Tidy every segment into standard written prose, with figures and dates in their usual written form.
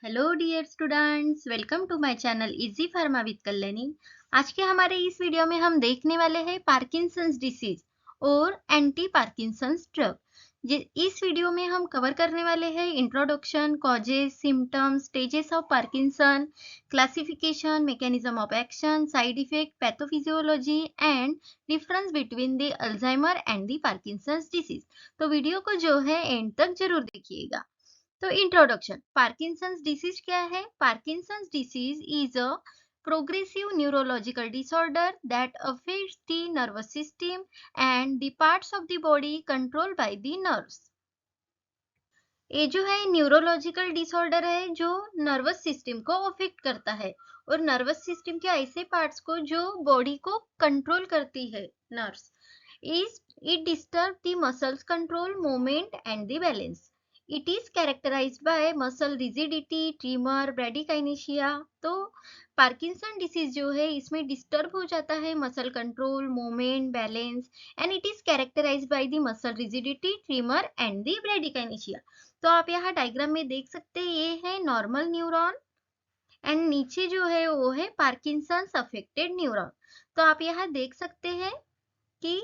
Hello dear students, welcome to my channel easy pharma with Kalyani. आज के हमारे इस वीडियो में हम देखने वाले हैं पार्किंसंस डिसीज और एंटी पार्किंसंस ड्रग। इस वीडियो में हम कवर करने वाले हैं introduction, causes, symptoms, stages of Parkinson, classification, mechanism of action, side effect, pathophysiology and difference between the Alzheimer and the Parkinson's disease. तो वीडियो को जो है एंड तक जरूर देखिएगा। तो इंट्रोडक्शन, पार्किंसंस डिसीज क्या है? Parkinson's disease is a progressive neurological disorder that affects the nervous system and the parts of the body controlled by the nerves. ये जो है न्यूरोलॉजिकल डिसऑर्डर है जो नर्वस सिस्टम को अफेक्ट करता है और नर्वस सिस्टम के ऐसे पार्ट्स को जो बॉडी को कंट्रोल करती है, nerves. Is it disturb the muscles control, movement and the balance. It is characterised by muscle rigidity, tremor, bradykinesia. तो पार्किंसन डिसीज जो है इसमें डिस्टर्ब हो जाता है muscle control, movement, balance and it is characterised by the muscle rigidity, tremor and the bradykinesia. तो आप यहाँ डायग्राम में देख सकते हैं, ये है नॉर्मल न्यूरॉन एंड नीचे जो है वो है पार्किंसंस अफेक्टेड न्यूरॉन। तो आप यहाँ देख सकते हैं कि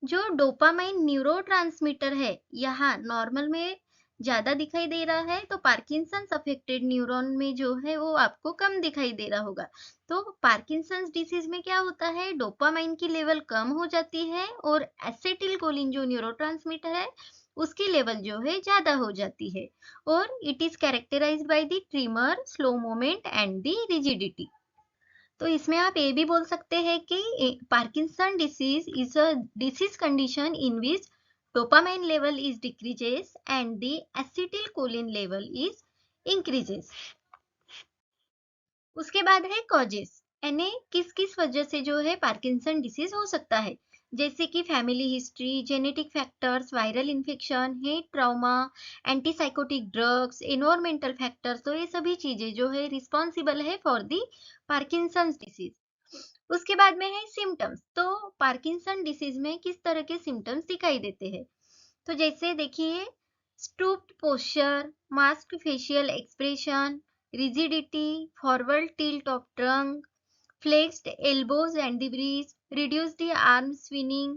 जो डोपामाइन न्यूरोट्रांसमीटर है यहाँ नॉर्मल में ज्यादा दिखाई दे रहा है, तो पार्किंसंस अफेक्टेड न्यूरॉन में जो है वो आपको कम दिखाई दे रहा होगा। तो पार्किंसंस डिसीज में क्या होता है, डोपामाइन की लेवल कम हो जाती है और एसिटिलकोलिन जो न्यूरोट्रांसमीटर है उसकी लेवल जो है ज्यादा हो जाती है और it is characterised by the tremor, slow movement and the rigidity. तो इसमें आप ये भी बोल सकते हैं कि Parkinson disease is a disease condition in which dopamine level is decreases and the acetylcholine level is increases. उसके बाद है कॉजेस, यानी किस किस वजह से जो है पार्किंसन डिसीज हो सकता है, जैसे कि family history, genetic factors, viral infection, hate trauma, antipsychotic drugs, environmental factors. तो ये सभी चीजें जो है रिस्पॉन्सिबल है फॉर दी पार्किंसंस डिसीज। उसके बाद में है सिम्टम्स। तो पार्किंसन डिसीज में किस तरह के सिम्टम्स दिखाई देते हैं, तो जैसे देखिए, stooped posture, mask facial expression, rigidity, forward tilt of trunk, flexed elbows and the breast, reduce the arm swinging,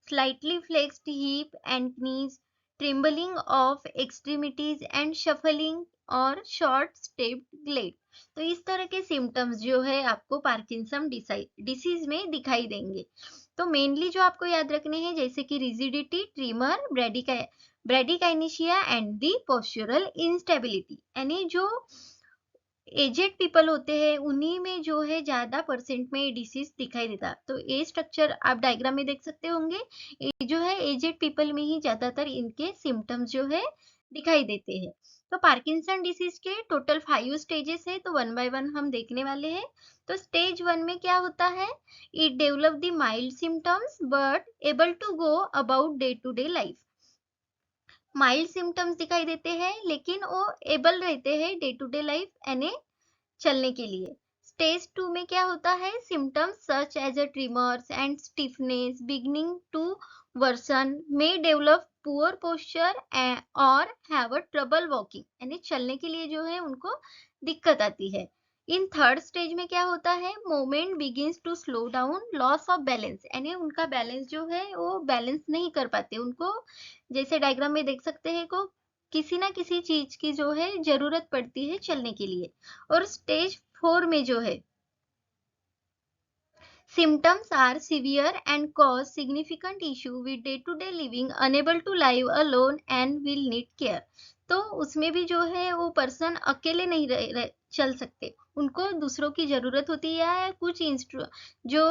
slightly flexed hip and knees, trembling of extremities and shuffling और short stepped gait। तो इस तरह के symptoms जो है आपको Parkinson disease में दिखाई देंगे। तो मेनली जो आपको याद रखने हैं, जैसे कि rigidity, tremor, bradykinesia and the postural instability, यानी जो एजेड पीपल होते हैं उन्हीं में जो है ज्यादा परसेंट में डिसीज दिखाई देता। तो ये स्ट्रक्चर आप डायग्राम में देख सकते होंगे, ये जो है एजेड पीपल में ही ज्यादातर इनके सिम्टम्स जो है दिखाई देते हैं। तो पार्किंसन डिसीज के टोटल 5 स्टेजेस है, तो वन बाय वन हम देखने वाले हैं। तो स्टेज 1 में क्या होता है, it develop the mild symptoms but able to go about day to day life. Mild symptoms दिखाई देते हैं लेकिन वो एबल रहते हैं डे टू डे लाइफ यानी चलने के लिए। स्टेज 2 में क्या होता है, symptoms such as a tremors and stiffness beginning to worsen, may develop poor posture और हैव अ ट्रबल वॉकिंग, यानी चलने के लिए जो है उनको दिक्कत आती है। इन थर्ड स्टेज में क्या होता है, movement begins to slow down, loss of balance, यानी उनका बैलेंस जो है वो बैलेंस नहीं कर पाते, उनको जैसे डायग्राम में देख सकते हैं को किसी ना किसी चीज की जो है जरूरत पड़ती है चलने के लिए। और स्टेज 4 में जो है symptoms are severe and cause significant issue with day to day living, unable to live alone and will need care। तो उसमें भी जो है वो पर्सन अकेले नहीं चल सकते, उनको दूसरों की जरूरत होती है या कुछ जो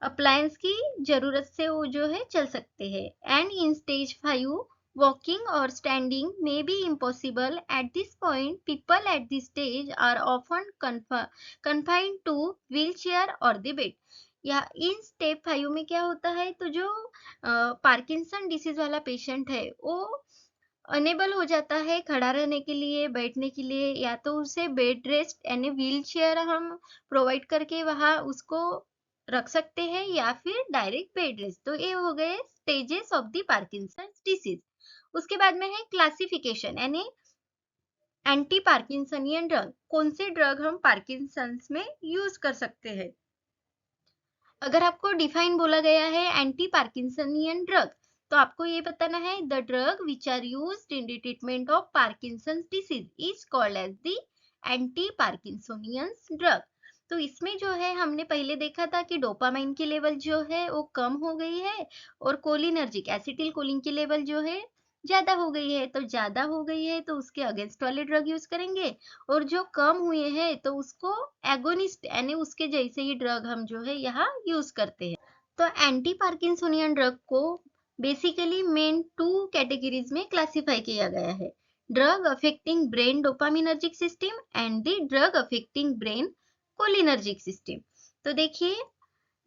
अप्लायंस की जरूरत से वो जो है चल सकते हैं। And in stage 5 walking or standing may be impossible at this point, people at this stage are often confined to wheelchair or the bed। या इन स्टेप 5 में क्या होता है, तो जो पार्किंसन डिसीज वाला पेशेंट है वो अनेबल हो जाता है खड़ा रहने के लिए, बैठने के लिए, या तो उसे बेड रेस्ट यानी व्हील चेयर हम प्रोवाइड करके वहां उसको रख सकते हैं या फिर डायरेक्ट बेड रेस्ट। तो ये हो गए stages of the Parkinson disease. उसके बाद में है क्लासिफिकेशन, यानी एंटी पार्किंसनियन ड्रग, कौन से ड्रग हम पार्किंसंस में यूज कर सकते हैं? अगर आपको डिफाइन बोला गया है एंटी पार्किंसनियन ड्रग, तो आपको ये बताना है the drug which are used in the treatment of Parkinson's disease is called as the anti parkinsonian drug. तो इसमें जो है हमने पहले देखा था कि डोपामाइन की लेवल जो है वो कम हो गई है और कोलिनर्जिक एसिटिल कोलिन की लेवल जो है ज्यादा हो गई है। तो ज्यादा हो गई है तो उसके अगेंस्ट वाले ड्रग यूज करेंगे, और जो कम हुए हैं तो उसको एगोनिस्ट यानी उसके जैसे ही ड्रग हम जो है यहाँ यूज करते हैं। तो एंटी पार्किंसोनियन ड्रग को बेसिकली मेन टू कैटेगरीज में क्लासिफाई किया गया है, drug affecting brain dopaminergic system and the drug affecting brain cholinergic system. तो देखिए,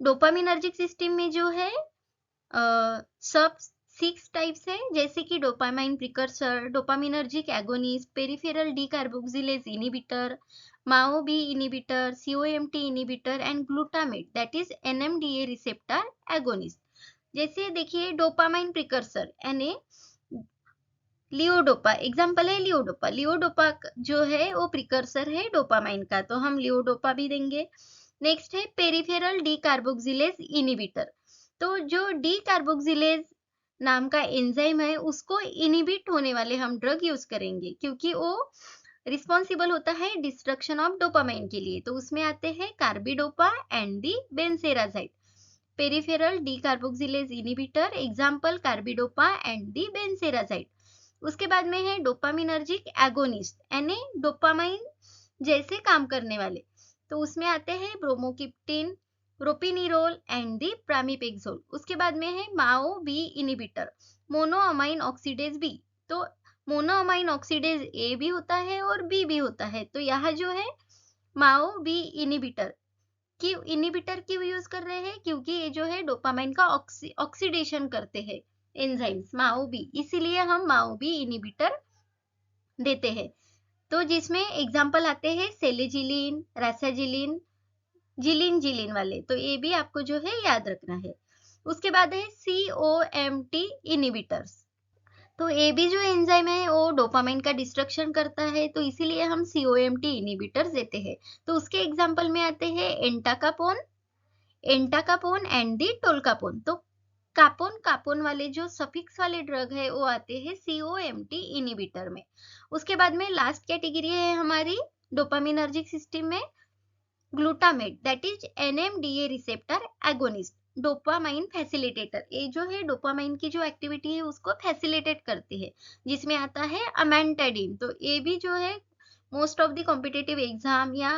डोपामिनर्जिक सिस्टम में जो है सब 6 टाइप्स है, जैसे कि dopamine precursor, dopaminergic agonist, peripheral decarboxylase inhibitor, MAO B inhibitor, COMT inhibitor and glutamate that is NMDA receptor agonist. जैसे देखिए, डोपामाइन प्रिकर्सर यानी लियोडोपा एग्जाम्पल है, लियोडोपा। लियोडोपा जो है वो प्रिकर्सर है डोपामाइन का, तो हम लियोडोपा भी देंगे। नेक्स्ट है पेरिफेरल डीकार्बोक्सिलेज इनिबिटर। तो जो डीकार्बोक्सिलेज नाम का एंजाइम है उसको इनिबिट होने वाले हम ड्रग यूज करेंगे, क्योंकि वो रिस्पॉन्सिबल होता है डिस्ट्रक्शन ऑफ डोपामाइन के लिए। तो उसमें आते हैं carbidopa and the benserazide. Peripheral decarboxylase inhibitor example carbidopa and the benserazide. उसके बाद में है डोपामिनर्जिक एगोनिस्ट यानी डोपामाइन जैसे काम करने वाले, तो उसमें आते हैं ब्रोमोकिप्टिन, प्रोपिनिरोल एंड दी प्रामिपेक्सोल। उसके बाद में है MAO B inhibitor, monoamine oxidase B. तो मोनोअमाइन ऑक्सीडेज ए भी होता है और बी भी होता है। तो यहाँ जो है माओ बी इनिबिटर क्यों यूज कर रहे हैं, क्योंकि ये जो है डोपामाइन का ऑक्सीडेशन करते हैं एंजाइम्स माओ बी, इसीलिए हम माओ बी इनिबिटर देते हैं। तो जिसमें एग्जाम्पल आते हैं सेलेजिलिन, रैसाजिलिन, जिलिन जिलिन वाले, तो ये भी आपको जो है याद रखना है। उसके बाद है COMT इनिबिटर्स। तो ये भी जो एंजाइम है वो डोपामाइन का डिस्ट्रक्शन करता है, तो इसीलिए हम COMT इनिबिटर्स देते हैं। तो उसके एग्जाम्पल में आते हैं एंटाकापोन, एंटाकापोन एंड दी टोल्कापोन। तो कापोन कापोन वाले जो सफिक्स वाले ड्रग है वो आते हैं COMT इनिबिटर में। उसके बाद में लास्ट कैटेगरी है हमारी डोपामिनर्जिक सिस्टम में glutamate that is NMDA receptor agonist, dopamine facilitator. ये जो है डोपामाइन की जो एक्टिविटी है उसको फैसिलिटेट करती है, जिसमें आता है अमेंटाडिन। तो ये भी जो है most of the competitive exam या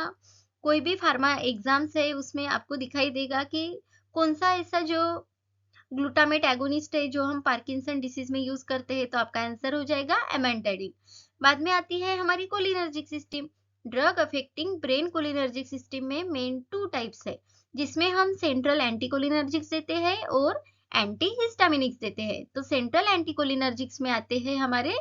कोई भी फार्मा एग्जाम्स है उसमें आपको दिखाई देगा कि कौन सा ऐसा जो ग्लूटामेट एगोनिस्ट है जो हम पार्किंसन डिसीज में यूज करते हैं। तो आपका आंसर हो जाएगा एमेंटाडिन। बाद में आती है हमारी cholinergic system, drug affecting brain cholinergic system में मेन 2 टाइप्स है, जिसमें हम सेंट्रल एंटीकोलिनर्जिक्स देते हैं और एंटी हिस्टामिनिक्स देते हैं। तो सेंट्रल एंटीकोलिनर्जिक्स में आते हैं हमारे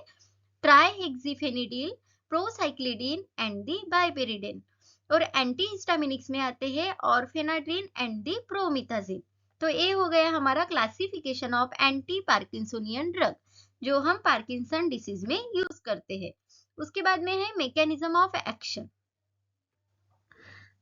ट्राइहेक्सिफेनिडिल, प्रोसाइक्लिडिन एंड दी बाइपेरिडिन, और एंटी हिस्टामिनिक्स में आते हैं ऑर्फेनाड्रिन एंड दी प्रोमिथाजिन। तो ये हो गया हमारा classification of anti parkinsonian drug जो हम पार्किंसन डिसीज में यूज करते हैं। उसके बाद में है मैकेनिज्म ऑफ एक्शन।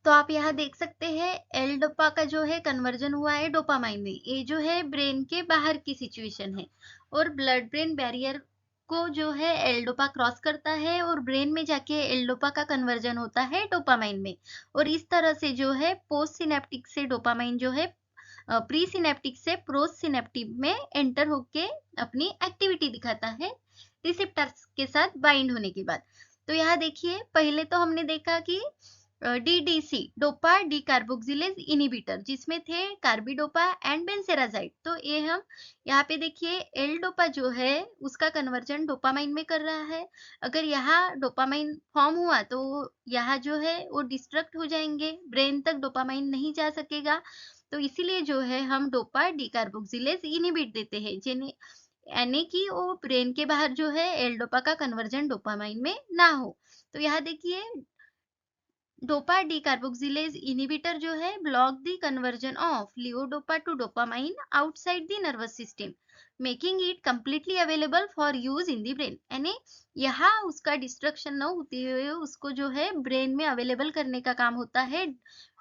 तो आप यहाँ देख सकते हैं एल डोपा का जो है कन्वर्जन हुआ है डोपामाइन में। ये जो है ब्रेन के बाहर की सिचुएशन है, और ब्लड ब्रेन बैरियर को जो है एल डोपा क्रॉस करता है और ब्रेन में जाके एल डोपा का कन्वर्जन होता है डोपामाइन में। और इस तरह से जो है पोस्ट सिनेप्टिक से डोपामाइन जो है प्री सिनेप्टिक से प्रोस्ट सिनेप्टिक में एंटर होके अपनी एक्टिविटी दिखाता है रिसेप्टर्स के साथ बाइंड होने के बाद। तो यहाँ देखिए, पहले तो हमने देखा कि DDC डोपा डीकार्बोक्सिलेज इनिबिटर जिसमें थे कार्बिडोपा एंड बेंसेराजाइड। तो ये हम यहाँ पे देखिए एल डोपा जो है उसका कन्वर्जन डोपामाइन में कर रहा है। अगर यहाँ डोपामाइन फॉर्म हुआ तो यहाँ जो है वो डिस्ट्रक्ट हो जाएंगे, ब्रेन तक डोपामाइन नहीं जा सकेगा। तो इसीलिए जो है हम डोपा डीकार्बोक्सिलेज इनिबिट देते हैं, जिन्हें यानी कि वो ब्रेन के बाहर जो है एल डोपा का कन्वर्जन डोपामाइन में ना हो। तो यहाँ देखिए डोपा डिकार्बोक्सिलेज इनहिबिटर जो है block the conversion of levodopa to dopamine outside the nervous system, making it completely available for use in the brain. यानी यहाँ उसका डिस्ट्रक्शन न होते हुए उसको जो है ब्रेन में अवेलेबल करने का काम होता है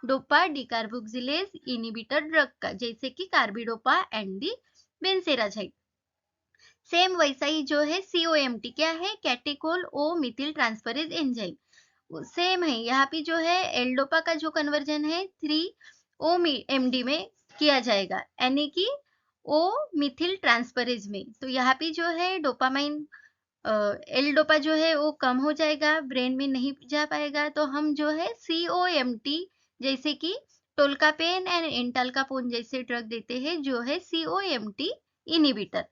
डोपा डिकार्बोक्सिलेज इनहिबिटर ड्रग का, जैसे कि कार्बिडोपा एंड दी बेंसेराजाइड। सेम वैसा ही जो है COMT क्या है, कैटेकोल ओ मिथिल ट्रांसफरेज एंजाइम, सेम है। यहाँ पे जो है एल्डोपा का जो कन्वर्जन है 3-OMD में किया जाएगा, यानी कि ओ मिथिल ट्रांसफरेज में। तो यहाँ पे जो है डोपामाइन एल्डोपा जो है वो कम हो जाएगा, ब्रेन में नहीं जा पाएगा, तो हम जो है COMT जैसे कि टोल्कापेन एंड एंटाल्कापोन जैसे ड्रग देते हैं, जो है COMT इनहिबिटर।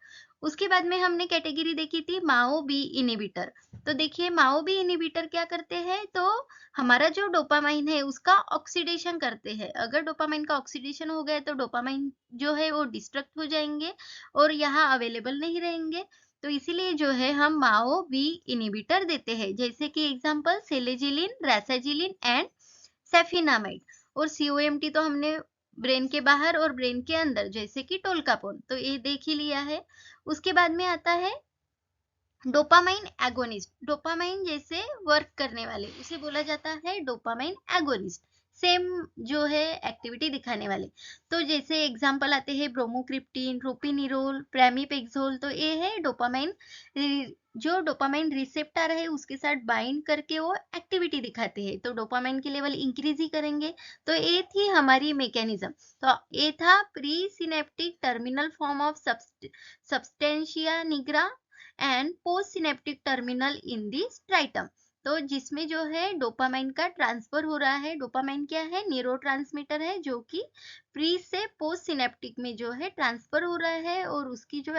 उसके बाद में हमने कैटेगरी देखी थी माओ बी इनहिबिटर। तो देखिए माओ बी इनहिबिटर क्या करते हैं, तो हमारा जो डोपामाइन है उसका ऑक्सीडेशन करते हैं। अगर डोपामाइन का ऑक्सीडेशन हो गया तो डोपामाइन जो है वो डिस्ट्रक्ट हो जाएंगे और यहाँ अवेलेबल नहीं रहेंगे। तो इसीलिए जो है हम माओ बी इनहिबिटर देते हैं, जैसे कि एग्जांपल सेलेजिलिन, रैसाजिलिन एंड सेफिनामाइड। और COMT तो हमने ब्रेन के बाहर और ब्रेन के अंदर, जैसे कि टोल्कापोन, तो ये देख ही लिया है। उसके बाद में आता है डोपामाइन एगोनिस्ट। डोपामाइन जैसे वर्क करने वाले उसे बोला जाता है डोपामाइन एगोनिस्ट, सेम जो है एक्टिविटी दिखाने वाले। तो जैसे एग्जांपल आते हैं ब्रोमोक्रिप्टिन, प्रोपिनिरोल, प्रेमीपेक्सोल। तो ये है डोपामाइन, जो डोपामाइन रिसेप्टर है उसके साथ बाइंड करके वो एक्टिविटी दिखाते हैं, तो डोपामाइन के लेवल इंक्रीज ही करेंगे। तो ये थी हमारी मैकेनिज्म। तो ये था pre synaptic terminal form of substantia nigra and post synaptic terminal in the striatum. तो जिसमें जो है डोपामाइन का ट्रांसफर हो रहा है। डोपामाइन क्या है, न्यूरोट्रांसमीटर है, जो कि प्री से पोस्ट सिनेप्टिक में जो है ट्रांसफर हो रहा है और उसकी जो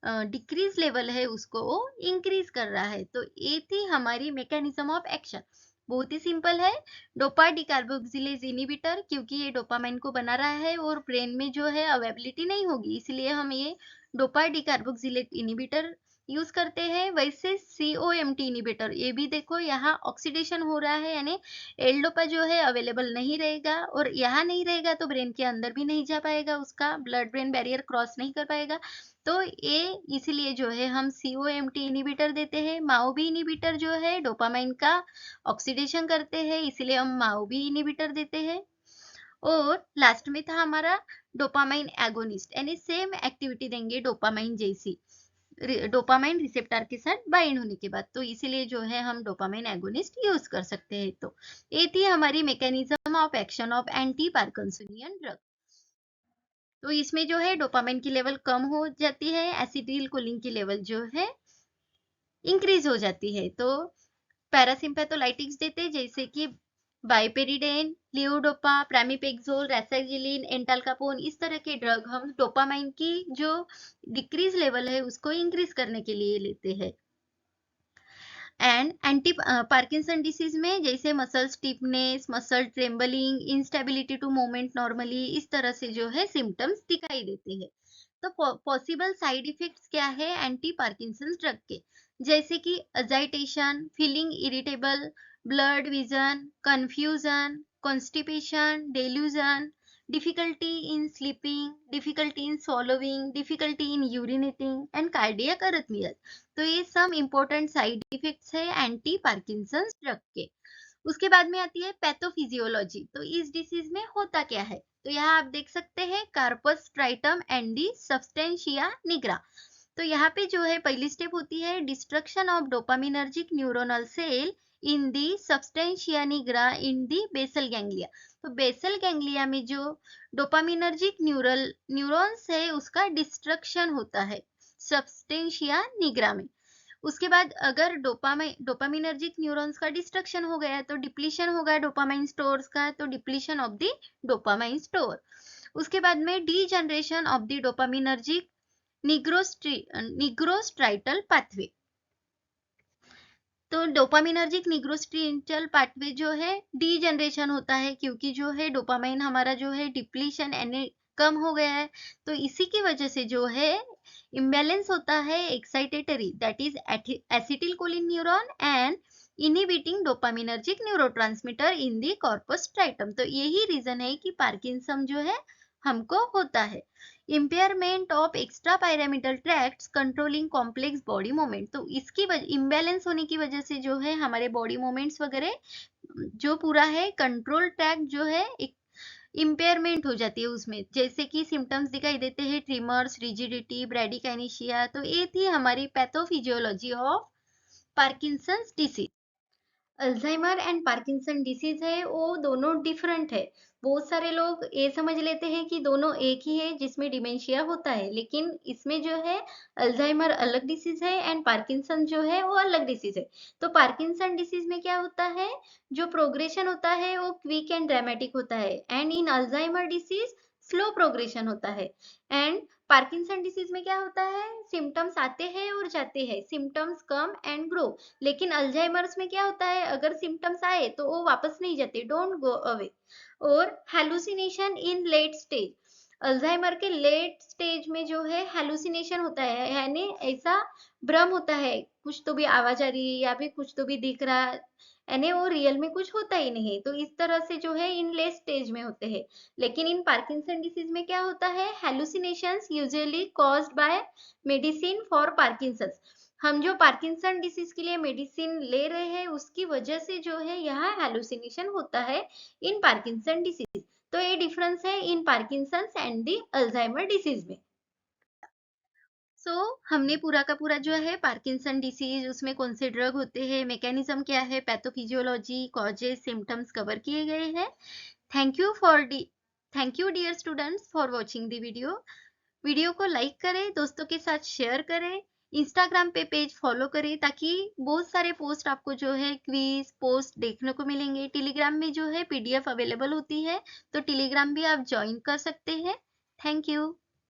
डिक्रीज लेवल है उसको वो इंक्रीज कर रहा है। तो ये थी हमारी मैकेनिज्म ऑफ एक्शन, बहुत ही सिंपल है। डोपा डिकार्बोक्सिलेज इनहिबिटर, क्योंकि ये डोपामाइन को बना रहा है और ब्रेन में जो है अवेलेबिलिटी नहीं होगी, इसलिए हम ये डोपा डिकार्बोक्सिलेज इनहिबिटर यूज करते हैं। वैसे COMT इनहिबिटर, ये भी देखो यहाँ ऑक्सीडेशन हो रहा है, यानी एल्डोपा जो है अवेलेबल नहीं रहेगा और यहाँ नहीं रहेगा तो ब्रेन के अंदर भी नहीं जा पाएगा, उसका ब्लड ब्रेन बैरियर क्रॉस नहीं कर पाएगा। तो ये इसलिए जो है हम COMT इनहिबिटर देते हैं। माओ बी इनहिबिटर जो है डोपामाइन का ऑक्सीडेशन करते हैं, इसलिए हम माओ बी इनहिबिटर देते हैं। और लास्ट में था हमारा डोपामाइन एगोनिस्ट, यानी सेम एक्टिविटी देंगे डोपामाइन जैसी, डोपामाइन रिसेप्टर के साथ बाइंड होने के बाद, तो इसीलिए जो है हम डोपामाइन एगोनिस्ट यूज कर सकते हैं। तो ये थी हमारी mechanism of action of anti parkinsonian drug. तो इसमें जो है डोपामाइन की लेवल कम हो जाती है, एसिटिल कोलिन की लेवल जो है इंक्रीज हो जाती है। तो पैरासिम्पैथोलाइटिक्स देते हैं, जैसे कि बाइपेरिडेन, लियोडोपा, प्रामिपेक्सोल, रैसाजिलिन, एंटाल्कापोन, इस तरह के ड्रग हम डोपामाइन की जो डिक्रीज लेवल है उसको इंक्रीज करने के लिए लेते हैं। एंड एंटी पार्किंसन डिसीज में जैसे muscle stiffness, muscle trembling, instability to movement normally, इस तरह से जो है सिम्टम्स दिखाई देते हैं। तो पॉसिबल साइड इफेक्ट्स क्या है एंटी पार्किंसन ड्रग के, जैसे कि agitation, feeling irritable, blurred vision, confusion, constipation, delusion, difficulty in sleeping, difficulty in swallowing, difficulty in urinating and cardiac arrhythmias। तो ये सब इंपॉर्टेंट साइड इफेक्ट्स है एंटी पार्किंसंस ड्रग के। उसके बाद में आती है पैथोफिजियोलॉजी। तो इस डिसीज में होता क्या है, तो यहाँ आप देख सकते हैं corpus striatum and the substantia nigra. तो यहाँ पे जो है पहली स्टेप होती है destruction of dopaminergic neuronal cell in the substantia nigra in the basal ganglia. तो बेसल गैंग्लिया में जो डोपामिनर्जिक न्यूरॉन्स है उसका डिस्ट्रक्शन होता है सब्सटेंशिया निग्रा में। उसके बाद अगर डोपामिनर्जिक न्यूरॉन्स का डिस्ट्रक्शन हो गया तो डिप्लीशन होगा डोपामाइन स्टोर्स का, तो depletion of the dopamine store. उसके बाद में degeneration of the dopaminergic nigrostriatal pathway. तो डोपामिनर्जिक निग्रोस्ट्राइटल पाथवे जो है डी जनरेशन होता है, क्योंकि जो है डोपामाइन हमारा जो है डिप्लीशन कम हो गया है। तो इसी की वजह से जो है इम्बैलेंस होता है excitatory, that is acetylcholine neuron and inhibiting dopaminergic neurotransmitter in the corpus striatum. तो यही रीजन है कि पार्किंसम जो है हमको होता है। Impairment of extra pyramidal tracts controlling complex body movement. तो इसकी वजह इम्बैलेंस होने की वजह से जो है हमारे बॉडी मूवमेंट्स वगैरह जो पूरा है कंट्रोल ट्रैक जो है एक इम्पेयरमेंट हो जाती है उसमें, जैसे कि सिम्टम्स दिखाई देते हैं ट्रिमर्स, रिजिडिटी, ब्रैडिकाइनेशिया। तो ये थी हमारी pathophysiology of Parkinson's disease. Alzheimer and Parkinson disease है वो दोनों डिफरेंट है। बहुत सारे लोग ये समझ लेते हैं कि दोनों एक ही है जिसमें डिमेंशिया होता है, लेकिन इसमें जो है अल्जाइमर अलग डिसीज है एंड पार्किंसन जो है वो अलग डिसीज है। तो पार्किंसन डिसीज में क्या होता है, जो प्रोग्रेशन होता है वो क्विक एंड ड्रामेटिक होता है, and in Alzheimer disease slow progression होता है। एंड पार्किंसन डिसीज में क्या होता है, सिम्टम्स आते हैं और जाते हैं, सिम्टम्स कम एंड ग्रो। लेकिन अल्जाइमर्स में क्या होता है, अगर सिम्टम्स आए तो वो वापस नहीं जाते, डोंट गो अवे। और हेलुसिनेशन इन लेट स्टेज, अल्जाइमर के लेट स्टेज में जो है हेलुसिनेशन होता है, यानी ऐसा भ्रम होता है, कुछ तो भी आवाज आ रही है या फिर कुछ तो भी दिख रहा है, यानी वो रियल में कुछ होता ही नहीं है। तो इस तरह से जो है इन लेट स्टेज में होते हैं। लेकिन इन पार्किंसन डिसीज में क्या होता है, hallucinations usually caused by medicine for Parkinson's. हम जो पार्किंसन डिसीज के लिए मेडिसिन ले रहे हैं उसकी वजह से जो है यहाँ हेलुसिनेशन होता है इन पार्किंसन डिसीज। तो ये डिफरेंस है in Parkinson's and the Alzheimer disease में। हमने पूरा का पूरा जो है पार्किंसन डिसीज, उसमें कौन से ड्रग होते हैं, मैकेनिज्म क्या है, पैथोफिजियोलॉजी, कॉजेस, सिम्टम्स कवर किए गए हैं। Thank you for the thank you dear students for watching the video. Video को लाइक करें, दोस्तों के साथ शेयर करें, इंस्टाग्राम पे पेज फॉलो करें ताकि बहुत सारे पोस्ट आपको जो है क्विज पोस्ट देखने को मिलेंगे। टेलीग्राम में जो है पीडीएफ अवेलेबल होती है, तो टेलीग्राम भी आप ज्वाइन कर सकते हैं। Thank you.